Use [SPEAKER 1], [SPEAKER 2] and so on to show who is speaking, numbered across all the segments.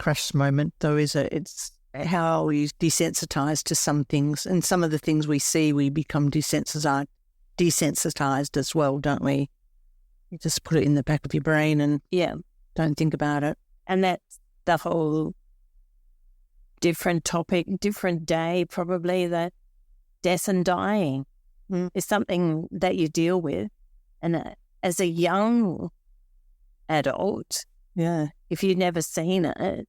[SPEAKER 1] crash moment, though, is it? It's how we desensitise to some things, and some of the things we see, we become desensitised as well, don't we? You just put it in the back of your brain and don't think about it.
[SPEAKER 2] And that's the whole different topic, different day, probably, that death and dying is something that you deal with. And as a young adult, if you've never seen it,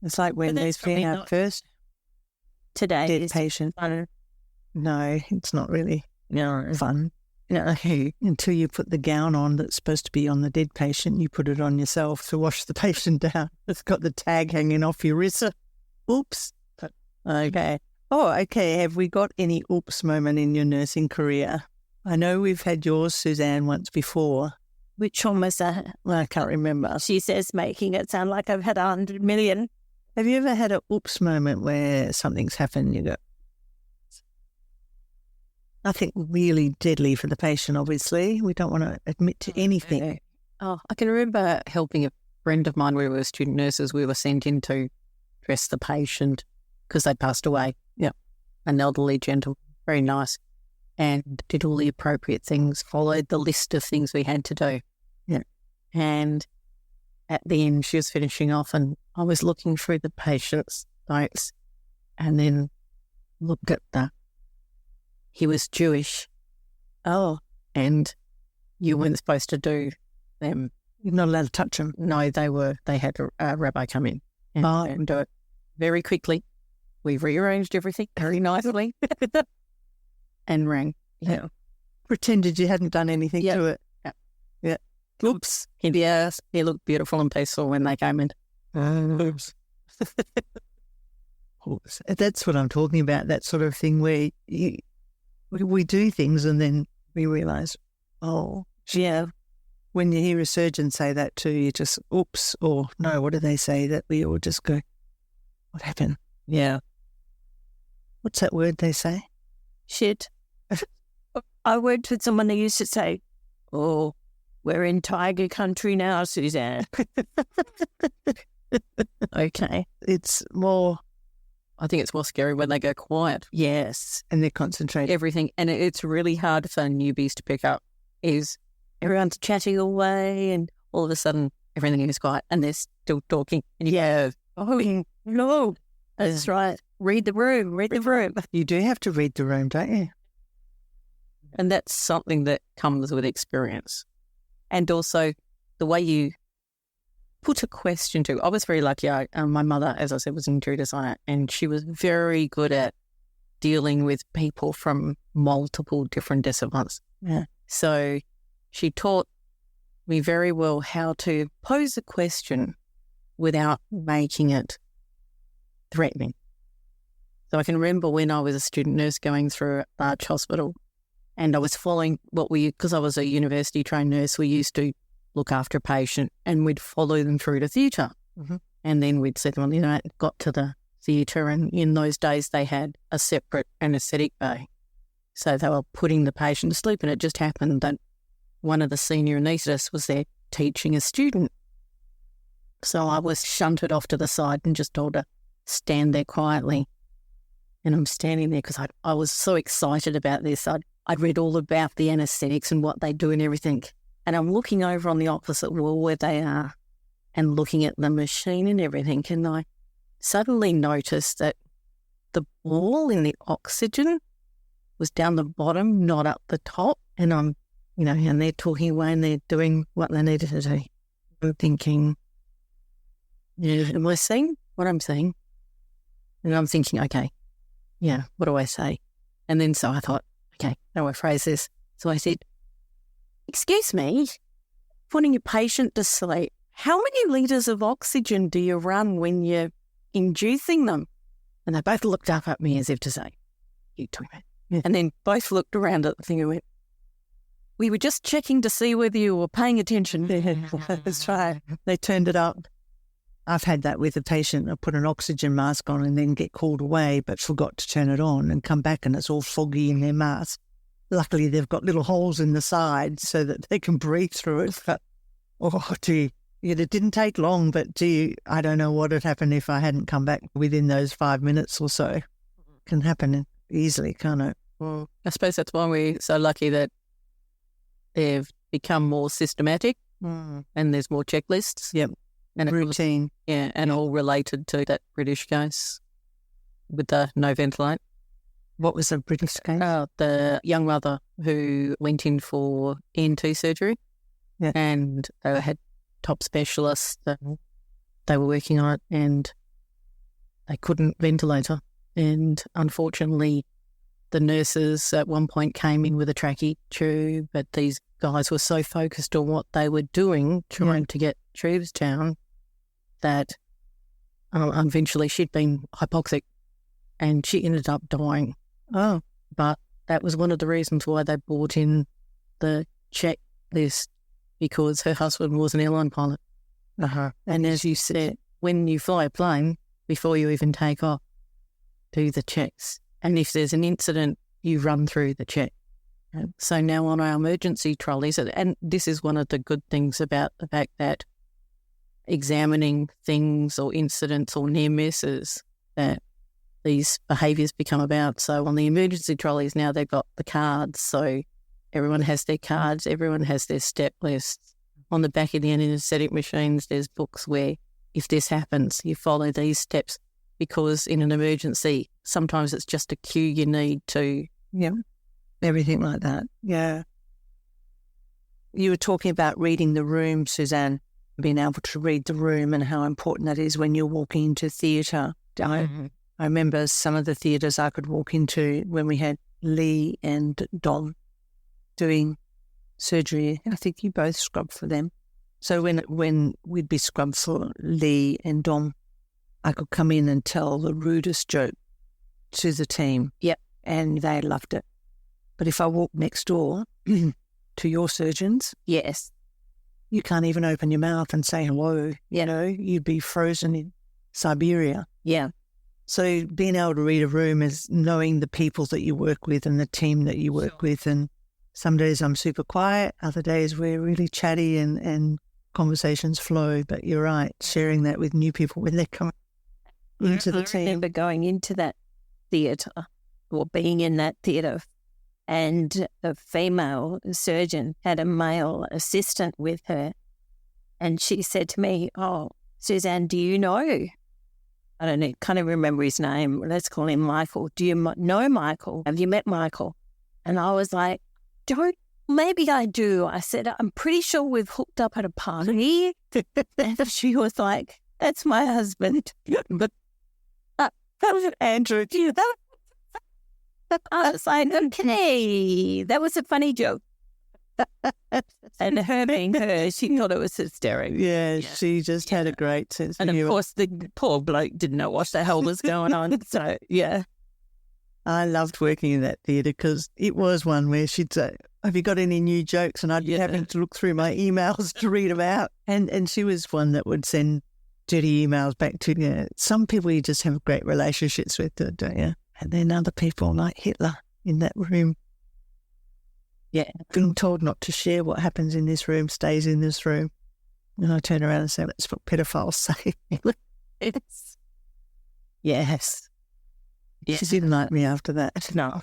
[SPEAKER 1] it's like when they found out first
[SPEAKER 2] today
[SPEAKER 1] dead
[SPEAKER 2] is
[SPEAKER 1] patient.
[SPEAKER 2] fun.
[SPEAKER 1] No, it's not really
[SPEAKER 2] No.
[SPEAKER 1] fun. Until you put the gown on that's supposed to be on the dead patient, you put it on yourself to wash the patient down. It's got the tag hanging off your wrist. Oops. Okay. Oh, okay. Have we got any oops moment in your nursing career? I know we've had yours, Suzanne, once before.
[SPEAKER 2] Which one was that?
[SPEAKER 1] Well, I can't remember.
[SPEAKER 2] She says, making it sound like I've had 100 million.
[SPEAKER 1] Have you ever had a oops moment where something's happened and you go, nothing really deadly for the patient, obviously. We don't want to admit to anything.
[SPEAKER 3] Oh, I can remember helping a friend of mine. We were student nurses. We were sent in to dress the patient because they passed away. Yeah. An elderly gentleman, very nice, and did all the appropriate things, followed the list of things we had to do. Yeah. And at the end, she was finishing off and I was looking through the patient's notes and then looked at he was Jewish.
[SPEAKER 1] Oh.
[SPEAKER 3] And you weren't supposed to do them.
[SPEAKER 1] You're not allowed to touch them.
[SPEAKER 3] No, they had a rabbi come in and do it very quickly. We rearranged everything very nicely and rang. Yeah.
[SPEAKER 1] Pretended you hadn't done anything to it. Yeah. Oops.
[SPEAKER 3] He looked beautiful and peaceful when they came in.
[SPEAKER 1] Oops. That's what I'm talking about, that sort of thing where we do things and then we realise, when you hear a surgeon say that too, you just, oops, or no, what do they say? That we all just go, what happened?
[SPEAKER 3] Yeah.
[SPEAKER 1] What's that word they say?
[SPEAKER 2] Shit. I worked with someone that used to say, oh, we're in tiger country now, Suzanne. Okay.
[SPEAKER 1] It's more...
[SPEAKER 3] I think it's more scary when they go quiet.
[SPEAKER 2] Yes.
[SPEAKER 1] And they're concentrating.
[SPEAKER 3] Everything. And it's really hard for newbies to pick up is everyone's chatting away and all of a sudden everything is quiet and they're still talking. And
[SPEAKER 2] oh, no. That's right. Read the room.
[SPEAKER 1] You do have to read the room, don't you?
[SPEAKER 3] And that's something that comes with experience. And also the way you put a question to. I was very lucky. My mother, as I said, was an interior designer and she was very good at dealing with people from multiple different disciplines.
[SPEAKER 1] Yeah.
[SPEAKER 3] So she taught me very well how to pose a question without making it threatening. So I can remember when I was a student nurse going through a large hospital and I was following because I was a university trained nurse, we used to look after a patient and we'd follow them through to theatre.
[SPEAKER 1] Mm-hmm.
[SPEAKER 3] And then we'd see them on the night, got to the theatre, and in those days they had a separate anaesthetic bay. So they were putting the patient to sleep, and it just happened that one of the senior anaesthetists was there teaching a student. So I was shunted off to the side and just told her, stand there quietly. And I'm standing there because I was so excited about this. I'd read all about the anaesthetics and what they do and everything. And I'm looking over on the opposite wall where they are and looking at the machine and everything. And I suddenly noticed that the ball in the oxygen was down the bottom, not up the top. And I'm, and they're talking away and they're doing what they needed to do. I'm thinking, am I seeing what I'm seeing? And I'm thinking, okay, what do I say? And then so I thought, okay, how do I phrase this? So I said, excuse me, putting your patient to sleep, how many litres of oxygen do you run when you're inducing them? And they both looked up at me as if to say, you talking about? Yeah. And then both looked around at the thing and went, we were just checking to see whether you were paying attention.
[SPEAKER 1] That's right. They turned it up. I've had that with a patient. I put an oxygen mask on and then get called away but forgot to turn it on and come back and it's all foggy in their mask. Luckily, they've got little holes in the side so that they can breathe through it. But, oh, gee, It didn't take long, but gee, I don't know what had happened if I hadn't come back within those 5 minutes or so. Can happen easily, can't it?
[SPEAKER 3] Well, I suppose that's why we're so lucky that they've become more systematic and there's more checklists.
[SPEAKER 1] Yep.
[SPEAKER 3] And
[SPEAKER 1] routine.
[SPEAKER 3] And all related to that British case with the no ventilate.
[SPEAKER 1] What was the British case?
[SPEAKER 3] The young mother who went in for ENT surgery.
[SPEAKER 1] Yeah.
[SPEAKER 3] And they had top specialists that they were working on it and they couldn't ventilate her. And unfortunately, the nurses at one point came in with a trachea tube, but these guys were so focused on what they were doing, trying to get tubes down, that eventually she'd been hypoxic and she ended up dying.
[SPEAKER 1] Oh.
[SPEAKER 3] But that was one of the reasons why they brought in the checklist, because her husband was an airline pilot. And as you said, when you fly a plane, before you even take off, do the checks. And if there's an incident, you run through the check. So now on our emergency trolleys, and this is one of the good things about the fact that examining things or incidents or near misses, that these behaviours become about. So on the emergency trolleys now, they've got the cards. So everyone has their cards, everyone has their step lists. On the back of the anaesthetic machines, there's books where if this happens, you follow these steps, because in an emergency, sometimes it's just a cue you need to.
[SPEAKER 1] Yeah, everything like that. Yeah. You were talking about reading the room, Suzanne, being able to read the room and how important that is when you're walking into theatre. I remember some of the theatres I could walk into when we had Lee and Dom doing surgery. I think you both scrubbed for them. So when we'd be scrubbed for Lee and Dom, I could come in and tell the rudest joke to the team.
[SPEAKER 2] Yep.
[SPEAKER 1] And they loved it. But if I walk next door to your surgeons,
[SPEAKER 2] yes,
[SPEAKER 1] you can't even open your mouth and say hello.
[SPEAKER 2] Yeah.
[SPEAKER 1] You know, you'd be frozen in Siberia.
[SPEAKER 2] Yeah.
[SPEAKER 1] So being able to read a room is knowing the people that you work with and the team that you work with. And some days I'm super quiet, other days we're really chatty and conversations flow. But you're right, sharing that with new people when they come into the team.
[SPEAKER 2] I remember going into that theatre or being in that theatre, and a female surgeon had a male assistant with her, and she said to me, "Oh, Suzanne, do you know?" I don't know, can't even remember his name. Let's call him Michael. Do you know Michael? Have you met Michael? And I was like, maybe I do. I said, I'm pretty sure we've hooked up at a party. And she was like, that's my husband. But that was Andrew. I was like, okay, that was a funny joke. And her being her, she thought it was hysterical.
[SPEAKER 1] Yeah, she just had a great sense of
[SPEAKER 2] humor. And of course, the poor bloke didn't know what the hell was going on. So, yeah.
[SPEAKER 1] I loved working in that theatre because it was one where she'd say, have you got any new jokes? And I'd be having to look through my emails to read them out. And she was one that would send dirty emails back to you. Some people you just have great relationships with, don't you? And then other people like Hitler in that room. Yeah, being told not to share what happens in this room stays in this room. And I turn around and say, that's what pedophiles say. Yes. She didn't like me after that.
[SPEAKER 2] No.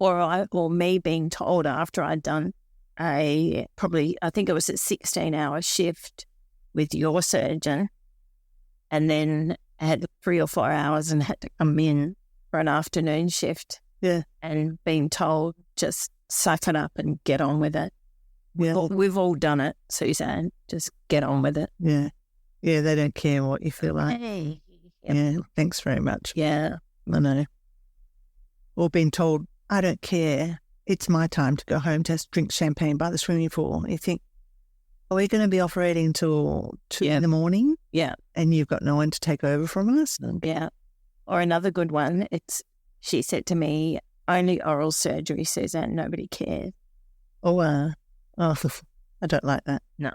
[SPEAKER 2] or me being told after I'd done I think it was a 16-hour shift with your surgeon, and then I had 3 or 4 hours and had to come in for an afternoon shift.
[SPEAKER 1] Yeah.
[SPEAKER 2] And being told, just suck it up and get on with it.
[SPEAKER 1] Yeah.
[SPEAKER 2] We've all done it, Suzanne. Just get on with it.
[SPEAKER 1] Yeah. Yeah, they don't care what you feel like.
[SPEAKER 2] Hey.
[SPEAKER 1] Yeah, thanks very much.
[SPEAKER 2] Yeah.
[SPEAKER 1] I know. Or being told, I don't care. It's my time to go home to drink champagne by the swimming pool. And you think, are we going to be operating till 2 in the morning?
[SPEAKER 2] Yeah.
[SPEAKER 1] And you've got no one to take over from us?
[SPEAKER 2] Yeah. Or another good one, she said to me, only oral surgery, Suzanne, nobody cares.
[SPEAKER 1] Oh, I don't like that.
[SPEAKER 2] No.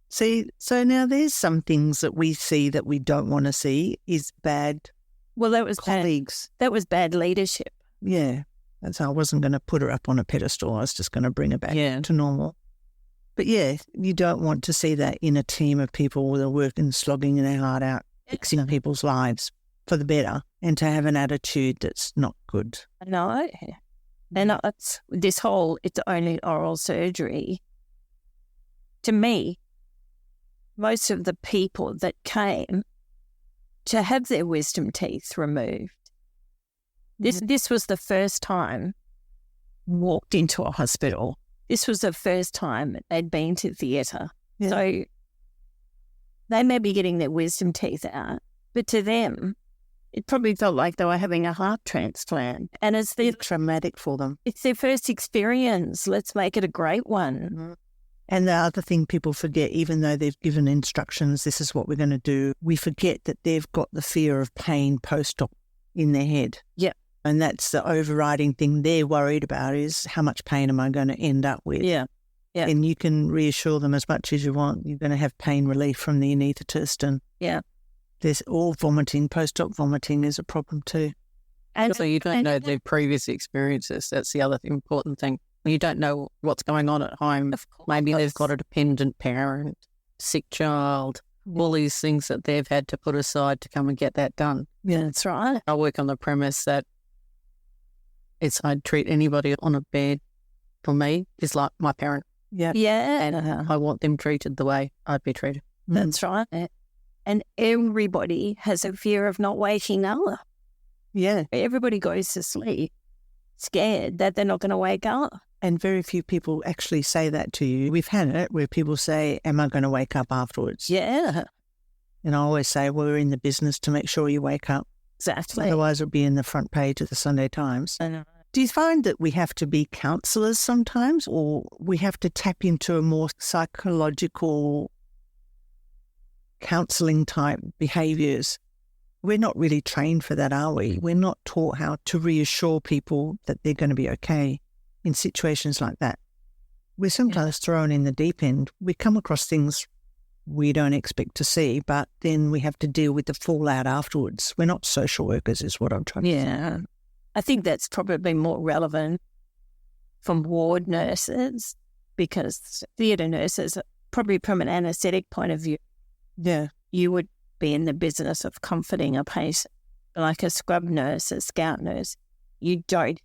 [SPEAKER 1] See, so now there's some things that we see that we don't want to see is bad.
[SPEAKER 2] Well, that was
[SPEAKER 1] colleagues.
[SPEAKER 2] That was bad leadership.
[SPEAKER 1] Yeah. That's how I wasn't going to put her up on a pedestal. I was just going to bring her back to normal. But yeah, you don't want to see that in a team of people that are working, slogging their heart out, fixing people's lives for the better, and to have an attitude that's not good.
[SPEAKER 2] No. And it's this whole, it's only oral surgery. To me, most of the people that came to have their wisdom teeth removed, this was the first time walked into a hospital. This was the first time they'd been to theatre. Yeah. So they may be getting their wisdom teeth out, but to them, it probably felt like they were having a heart transplant. And it's
[SPEAKER 1] traumatic for them.
[SPEAKER 2] It's their first experience. Let's make it a great one.
[SPEAKER 1] And the other thing people forget, even though they've given instructions, this is what we're going to do, we forget that they've got the fear of pain post-op in their head.
[SPEAKER 2] Yeah.
[SPEAKER 1] And that's the overriding thing they're worried about, is how much pain am I going to end up with?
[SPEAKER 2] Yeah. Yeah.
[SPEAKER 1] And you can reassure them as much as you want. You're going to have pain relief from the anaesthetist. And there's all vomiting. Post-op vomiting is a problem too.
[SPEAKER 3] And so you don't know their previous experiences. That's the other important thing. You don't know what's going on at home. Maybe they've got a dependent parent, sick child, all these things that they've had to put aside to come and get that done.
[SPEAKER 2] Yeah, that's right.
[SPEAKER 3] I work on the premise that I'd treat anybody on a bed, for me, is like my parent.
[SPEAKER 2] Yeah. Yeah.
[SPEAKER 3] And I want them treated the way I'd be treated.
[SPEAKER 2] That's right. And everybody has a fear of not waking up.
[SPEAKER 1] Yeah.
[SPEAKER 2] Everybody goes to sleep scared that they're not going to wake up.
[SPEAKER 1] And very few people actually say that to you. We've had it where people say, am I going to wake up afterwards?
[SPEAKER 2] Yeah.
[SPEAKER 1] And I always say, well, we're in the business to make sure you wake up.
[SPEAKER 2] Exactly.
[SPEAKER 1] Otherwise it'll be in the front page of the Sunday Times.
[SPEAKER 2] I know.
[SPEAKER 1] Do you find that we have to be counsellors sometimes, or we have to tap into a more psychological counselling type behaviours? We're not really trained for that, are we? We're not taught how to reassure people that they're going to be okay in situations like that. We're sometimes thrown in the deep end. We come across things we don't expect to see, but then we have to deal with the fallout afterwards. We're not social workers is what I'm trying to say.
[SPEAKER 2] Yeah. I think that's probably more relevant from ward nurses, because theatre nurses, probably from an anaesthetic point of view, you would be in the business of comforting a patient. Like a scrub nurse, a scout nurse, usually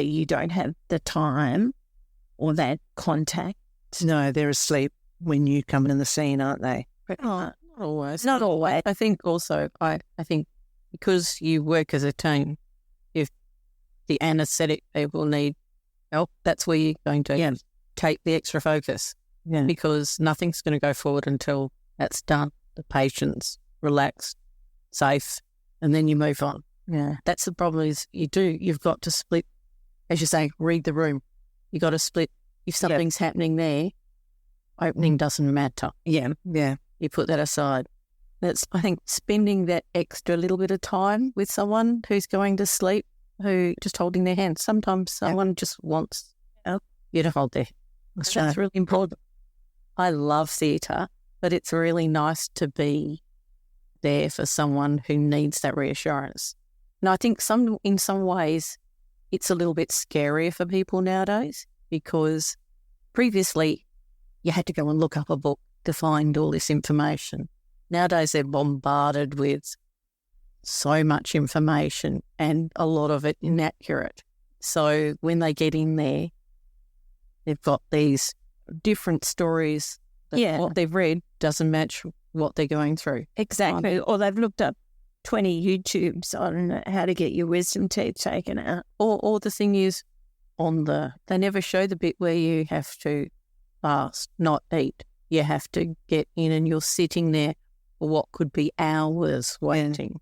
[SPEAKER 2] you don't have the time or that contact.
[SPEAKER 1] No, they're asleep when you come in the scene, aren't they?
[SPEAKER 3] Not always.
[SPEAKER 2] Not always.
[SPEAKER 3] I think also, I think because you work as a team, if the anaesthetic people need help, that's where you're going to take the extra focus, because nothing's going to go forward until that's done. The patient's relaxed, safe, and then you move on.
[SPEAKER 1] Yeah,
[SPEAKER 3] that's the problem. Is you've got to split, as you say, read the room. You got to split. If something's happening there, opening doesn't matter.
[SPEAKER 1] Yeah.
[SPEAKER 3] You put that aside. I think spending that extra little bit of time with someone who's going to sleep, who just holding their hand. Sometimes someone just wants you to hold their hand. That's really important. I love theatre, but it's really nice to be there for someone who needs that reassurance. And I think in some ways it's a little bit scarier for people nowadays, because previously you had to go and look up a book to find all this information. Nowadays they're bombarded with so much information and a lot of it inaccurate. So when they get in there, they've got these different stories that what they've read doesn't match what they're going through.
[SPEAKER 2] Exactly. Or they've looked up 20 YouTubes on how to get your wisdom teeth taken out.
[SPEAKER 3] Or the thing is, they never show the bit where you have to fast, not eat. You have to get in and you're sitting there for what could be hours waiting.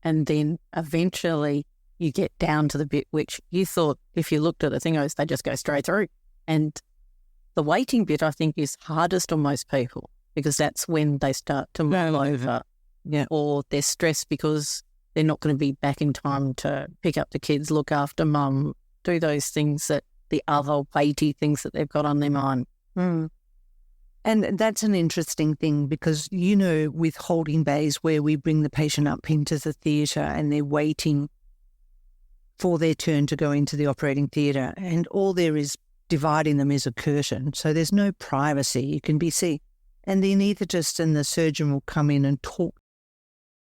[SPEAKER 3] And then eventually you get down to the bit which you thought, if you looked at the thing, they just go straight through. And the waiting bit, I think, is hardest on most people, because that's when they start to mull over.
[SPEAKER 1] Yeah.
[SPEAKER 3] Or they're stressed because they're not going to be back in time to pick up the kids, look after mum, do those things, that the other weighty things that they've got on their mind.
[SPEAKER 1] Mm. And that's an interesting thing, because, with holding bays where we bring the patient up into the theatre and they're waiting for their turn to go into the operating theatre, and all there is dividing them is a curtain. So there's no privacy. You can be seen. And the anaesthetist and the surgeon will come in and talk